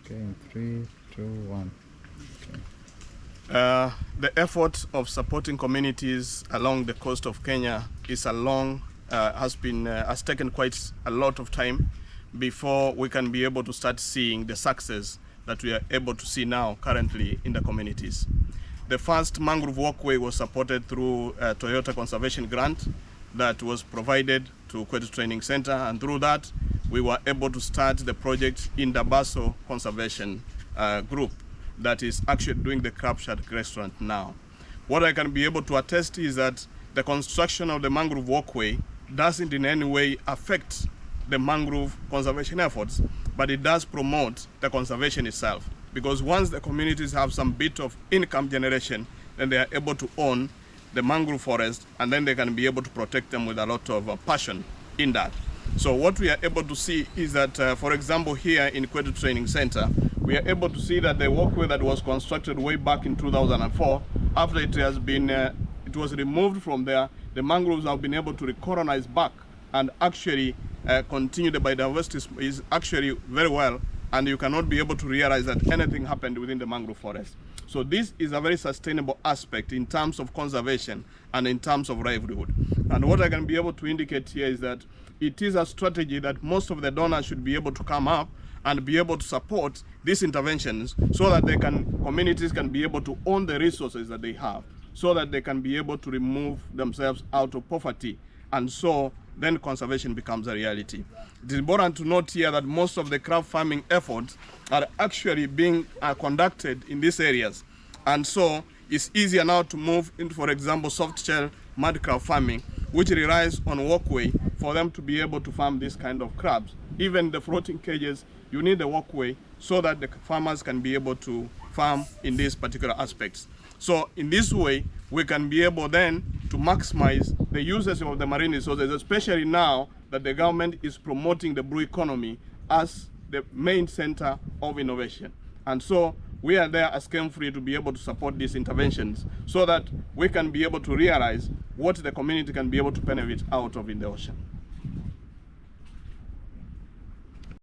Okay, in 3, 2, 1. The effort of supporting communities along the coast of Kenya is has taken quite a lot of time before we can be able to start seeing the success that we are able to see now currently in the communities. The first mangrove walkway was supported through a Toyota conservation grant that was provided to Kwetu Training Center, and through that we were able to start the project in the Baso Conservation Group that is actually doing the crab shack restaurant now. What I can be able to attest is that the construction of the mangrove walkway doesn't in any way affect the mangrove conservation efforts, but it does promote the conservation itself. Because once the communities have some bit of income generation, then they are able to own the mangrove forest, and then they can be able to protect them with a lot of passion in that. So what we are able to see is that, for example, here in Kwetu Training Center, we are able to see that the walkway that was constructed way back in 2004, after it has been, it was removed from there, the mangroves have been able to recolonize back and actually continue. The biodiversity is actually very well, and you cannot be able to realize that anything happened within the mangrove forest. So this is a very sustainable aspect in terms of conservation and in terms of livelihood. And what I can be able to indicate here is that it is a strategy that most of the donors should be able to come up and be able to support these interventions so that communities can be able to own the resources that they have, so that they can be able to remove themselves out of poverty, and so then conservation becomes a reality. It is important to note here that most of the crab farming efforts are actually being conducted in these areas, and so it's easier now to move into, for example, soft shell mud crab farming, which relies on walkway for them to be able to farm this kind of crabs. Even the floating cages, you need a walkway so that the farmers can be able to farm in these particular aspects. So in this way, we can be able then to maximize the uses of the marine resources, especially now that the government is promoting the blue economy as the main center of innovation. And so we are there as Kemfree to be able to support these interventions so that we can be able to realize what the community can be able to benefit out of in the ocean.